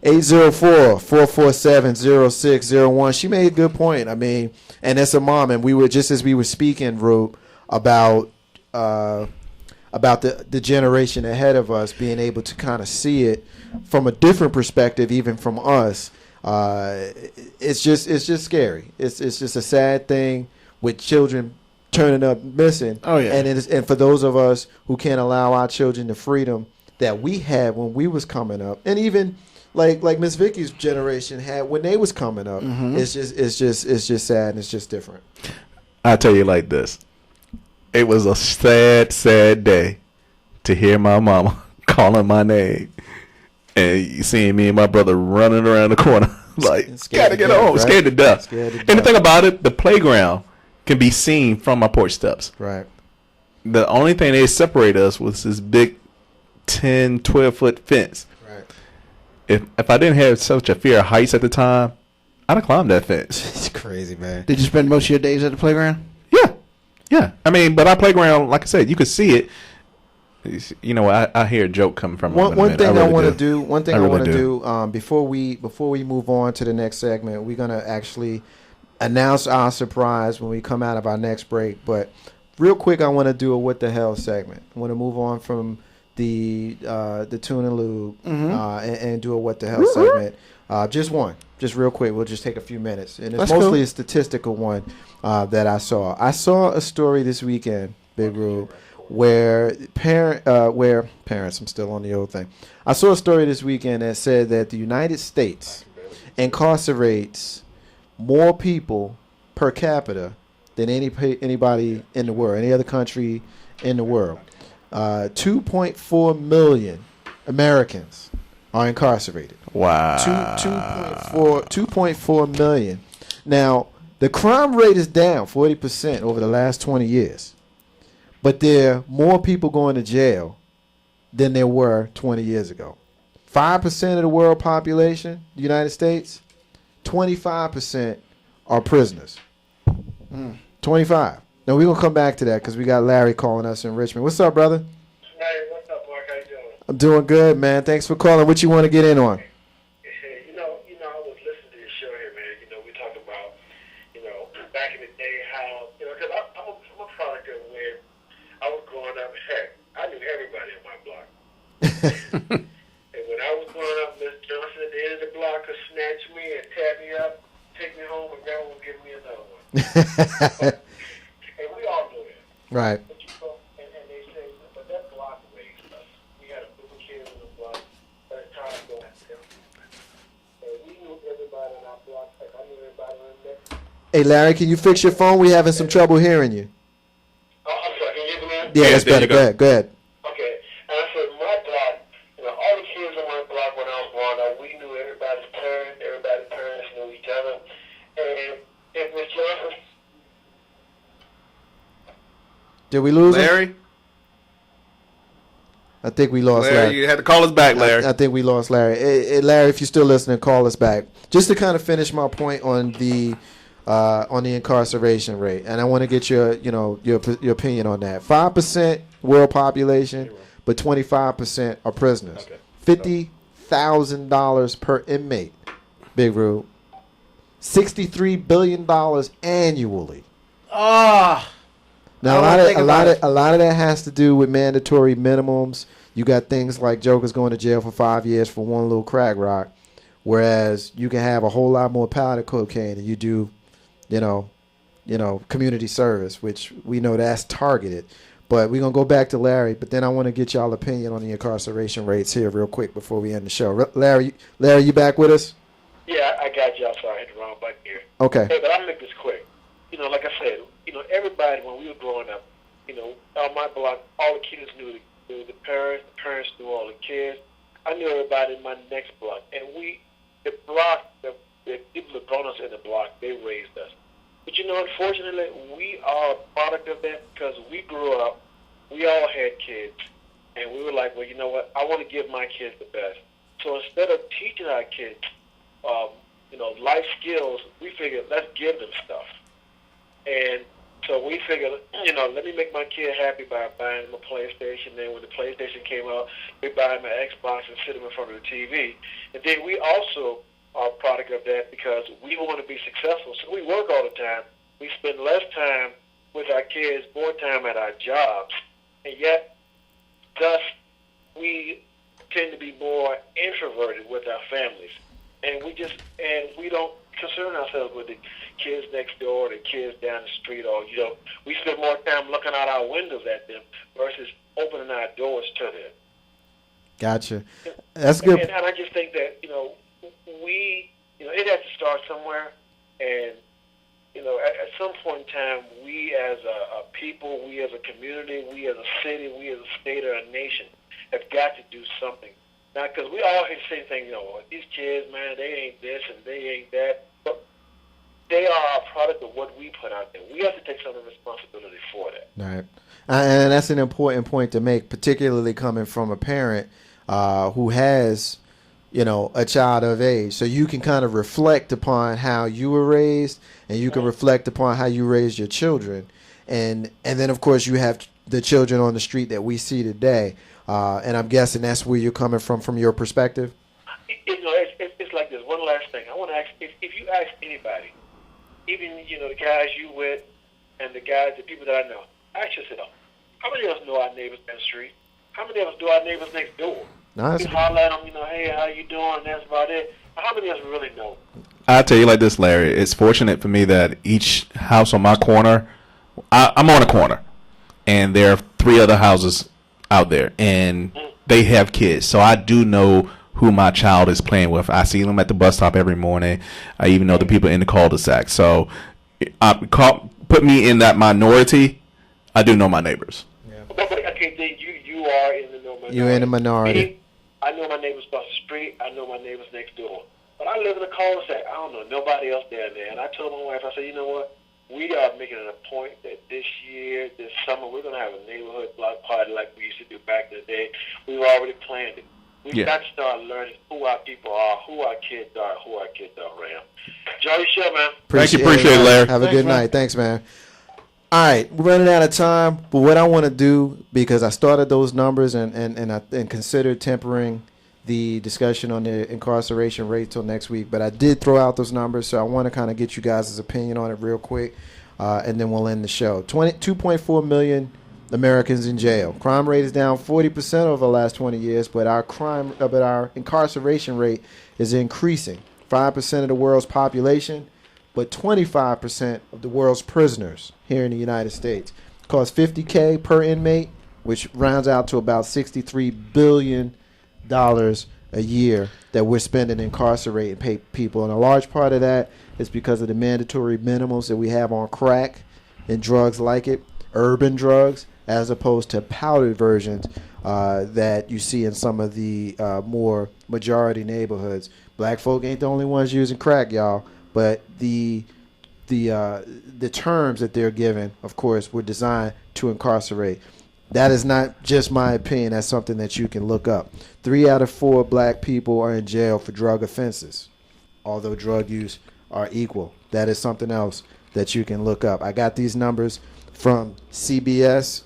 804-447-0601. She made a good point. I mean, and that's a mom, and we were just as we were speaking, Rube, about the generation ahead of us being able to kind of see it from a different perspective, even from us. It's just scary. It's just a sad thing with children turning up missing. Oh yeah. And for those of us who can't allow our children the freedom that we had when we was coming up, and even like Miss Vicky's generation had when they was coming up, it's just sad and it's just different. I tell you like this, it was a sad day to hear my mama calling my name and you seeing me and my brother running around the corner like gotta get home, right? Scared to death. And the thing about it, the playground can be seen from my porch steps. Right. The only thing they separate us was this big 10, 12-foot fence. Right. If I didn't have such a fear of heights at the time, I'd have climbed that fence. It's crazy, man. Did you spend most of your days at the playground? Yeah. I mean, but our playground, like I said, you could see it. You know, I hear a joke coming from one thing I want to do. Before we move on to the next segment, we're gonna actually announce our surprise when we come out of our next break. But real quick, I want to do a what the hell segment. I want to move on from the Tune and Lube and do a what the hell segment. Just real quick. We'll just take a few minutes, and it's mostly a statistical one that I saw. I saw a story this weekend, Big Rube, where parents. I'm still on the old thing. I saw a story this weekend that said that the United States incarcerates more people per capita than anybody in the world, any other country in the world. 2.4 million Americans are incarcerated. Wow. 2.4 million. Now, the crime rate is down 40% over the last 20 years. But there are more people going to jail than there were 20 years ago. 5% of the world population, the United States, 25% are prisoners. 25. Now, we're going to come back to that because we got Larry calling us in Richmond. What's up, brother? Hey, what's up, Mark? How you doing? I'm doing good, man. Thanks for calling. What you want to get in on? I was listening to your show here, man. We talk about, back in the day how, because I'm a product of when I was growing up. Heck, I knew everybody on my block. And when I was growing up, Miss Johnson at the end of the block could snatch me and tap me up, take me home, and grandma would give me another one. And we all knew that. Right. And they say, but that block raised us. We had a group of kids in the block at a time going at them. And we knew everybody in our block. Like I knew everybody in the next. Hey, Larry, can you fix your phone? We're having some trouble hearing you. Oh, I'm sorry. Can you hear me now? Yeah, that's better. Go ahead. Okay. And I said, my block, all the kids on my block when I was growing up, we knew everybody's parents. Everybody's parents knew each other. And if Miss Johnson. Did we lose Larry? him? I think we lost Larry. You had to call us back, Larry. I think we lost Larry. Hey, Larry, if you're still listening, call us back. Just to kind of finish my point on the incarceration rate, and I want to get your opinion on that. 5% world population, but 25% are prisoners. Okay. $50,000 per inmate. Big Rube. $63 billion annually. Now a lot of that has to do with mandatory minimums. You got things like jokers going to jail for 5 years for one little crack rock, whereas you can have a whole lot more powder cocaine and you do, community service, which we know that's targeted. But we're gonna go back to Larry. But then I want to get y'all opinion on the incarceration rates here real quick before we end the show. Larry, you back with us? Yeah, I got you. I'm sorry, I hit the wrong button here. Okay. Hey, but I'll make this quick. Like I said, everybody, when we were growing up, on my block, all the kids knew the parents knew all the kids. I knew everybody in my next block. And the people that brought us in the block, they raised us. But, unfortunately, we are a product of that because we grew up, we all had kids, and we were like, well, you know what, I want to give my kids the best. So instead of teaching our kids, life skills, we figured, let's give them stuff. And So we figured, let me make my kid happy by buying him a PlayStation. Then when the PlayStation came out, we buy him an Xbox and sit him in front of the TV. And then we also are a product of that because we want to be successful. So we work all the time. We spend less time with our kids, more time at our jobs. And yet, thus, we tend to be more introverted with our families. And we don't concern ourselves with the kids next door or the kids down the street, or we spend more time looking out our windows at them versus opening our doors to them. Gotcha. That's good. And I just think that it has to start somewhere, and at some point in time, we as a people, we as a community, we as a city, we as a state or a nation have got to do something. Now, because we all hear the same thing, these kids, man, they ain't this and they ain't that. But they are a product of what we put out there. We have to take some of the responsibility for that. Right. And that's an important point to make, particularly coming from a parent who has, a child of age. So you can kind of reflect upon how you were raised, and you can reflect upon how you raised your children. And then, of course, you have the children on the street that we see today. And I'm guessing that's where you're coming from your perspective? It's like this. One last thing. I want to ask, if you ask anybody, even, the guys you with and the people that I know, ask yourself, how many of us know our neighbors down the street? How many of us know our neighbors next door? Nice. We holler at them, hey, how you doing? And that's about it. How many of us really know? I'll tell you like this, Larry. It's fortunate for me that each house on my corner, I'm on a corner, and there are 3 other houses out there, and they have kids. So I do know who my child is playing with. I see them at the bus stop every morning. I even know the people in the cul-de-sac. So put me in that minority. I do know my neighbors. Yeah. Okay, then you are in the minority. You're in the minority. Me, I know my neighbors across the street. I know my neighbors next door. But I live in a cul-de-sac. I don't know nobody else down there. And I told my wife, I said, you know what? We are making it a point that this summer, we're going to have a neighborhood block party like we used to do back in the day. We've already planned it. We've got to start learning who our people are, who our kids are, who our kids are around. Enjoy your show, man. Appreciate it, Larry. Have a good night. Thanks, man. All right, we're running out of time, but what I want to do, because I started those numbers and considered tempering the discussion on the incarceration rate till next week, but I did throw out those numbers, so I want to kind of get you guys' opinion on it real quick, and then we'll end the show. 2.4 million Americans in jail. Crime rate is down 40% over the last 20 years, but our incarceration rate is increasing. 5% of the world's population, but 25% of the world's prisoners here in the United States. It costs $50K per inmate, which rounds out to about $63 billion a year that we're spending incarcerating people. And a large part of that is because of the mandatory minimums that we have on crack and drugs like it, urban drugs, as opposed to powdered versions that you see in some of the more majority neighborhoods. Black folk ain't the only ones using crack, y'all, but the terms that they're given, of course, were designed to incarcerate. That is not just my opinion. That's something that you can look up. 3 out of 4 black people are in jail for drug offenses, although drug use are equal. That is something else that you can look up. I got these numbers from CBS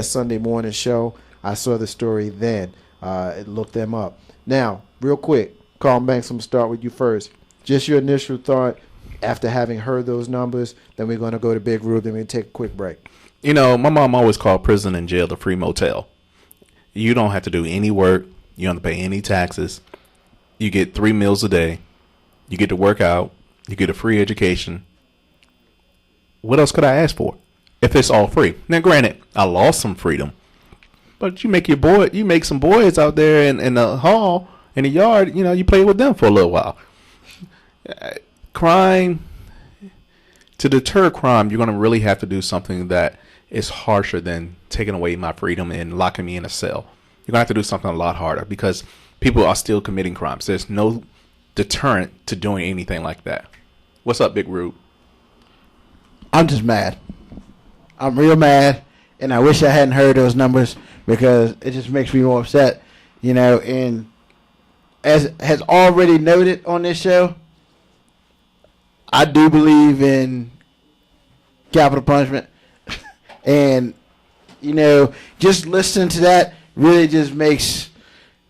Sunday morning show. I saw the story then. Looked them up. Now, real quick, Carl Banks, I'm going to start with you first. Just your initial thought after having heard those numbers. Then we're going to go to Big Rube. Then we're going to take a quick break. My mom always called prison and jail the free motel. You don't have to do any work. You don't have to pay any taxes. You get 3 meals a day. You get to work out. You get a free education. What else could I ask for if it's all free? Now, granted, I lost some freedom, but you make some boys out there in the hall, in the yard. You play with them for a little while. Crime, to deter crime, you're going to really have to do something that is harsher than taking away my freedom and locking me in a cell. You're going to have to do something a lot harder because people are still committing crimes. There's no deterrent to doing anything like that. What's up, Big Rube? I'm just mad. I'm real mad, and I wish I hadn't heard those numbers because it just makes me more upset. And as has already noted on this show, I do believe in capital punishment. And, just listening to that really just makes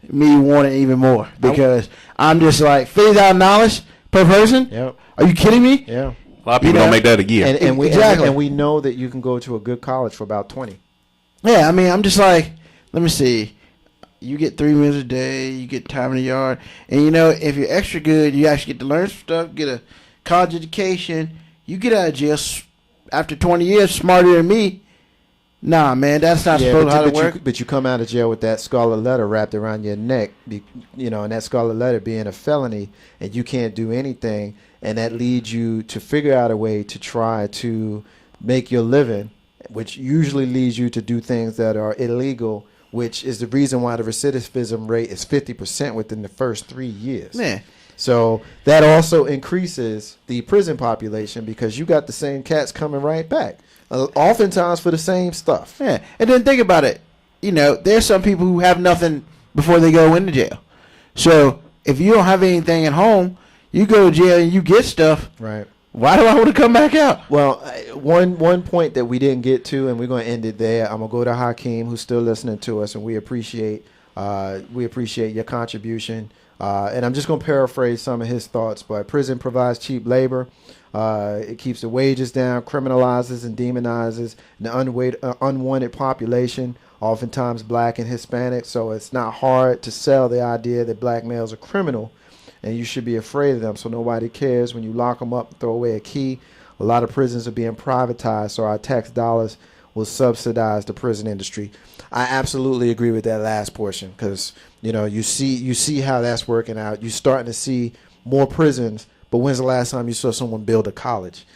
me want it even more. Because I'm just like, 50,000 knowledge per person? Yep. Are you kidding me? Yeah. A lot of people don't make that a year. And we Exactly. and we know that you can go to a good college for about 20. Yeah, I mean, I'm just like, let me see. You get 3 meals a day. You get time in the yard. And, if you're extra good, you actually get to learn some stuff, get a college education. You get out of jail after 20 years smarter than me. Nah, man, that's not supposed to how to work. But you come out of jail with that scarlet letter wrapped around your neck, and that scarlet letter being a felony, and you can't do anything, and that leads you to figure out a way to try to make your living, which usually leads you to do things that are illegal, which is the reason why the recidivism rate is 50% within the first 3 years. Man. So that also increases the prison population because you got the same cats coming right back, oftentimes for the same stuff. Yeah, and then think about it. There's some people who have nothing before they go into jail. So if you don't have anything at home, you go to jail and you get stuff. Right. Why do I want to come back out? Well, one point that we didn't get to, and we're going to end it there. I'm gonna go to Hakeem, who's still listening to us, and we appreciate your contribution. And I'm just going to paraphrase some of his thoughts. But prison provides cheap labor. It keeps the wages down, criminalizes and demonizes the unwanted population, oftentimes black and Hispanic. So it's not hard to sell the idea that black males are criminal and you should be afraid of them. So nobody cares when you lock them up and throw away a key. A lot of prisons are being privatized, so our tax dollars will subsidize the prison industry. I absolutely agree with that last portion because, you see how that's working out. You're starting to see more prisons, but when's the last time you saw someone build a college?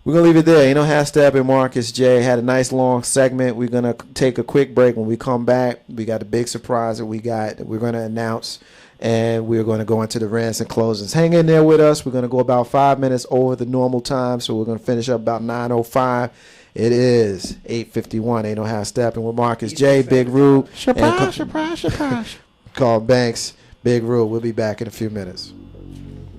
We're going to leave it there. Steppin, Marcus, Jay had a nice long segment. We're going to take a quick break. When we come back, we got a big surprise that we're going to announce, and we're going to go into the rants and closings. Hang in there with us. We're going to go about 5 minutes over the normal time, so we're going to finish up about 9:05. It is 8:51. Ain't no how Steppin with Marcus, Jay, Big Rube. Surprise. Call Banks, Big Rube. We'll be back in a few minutes.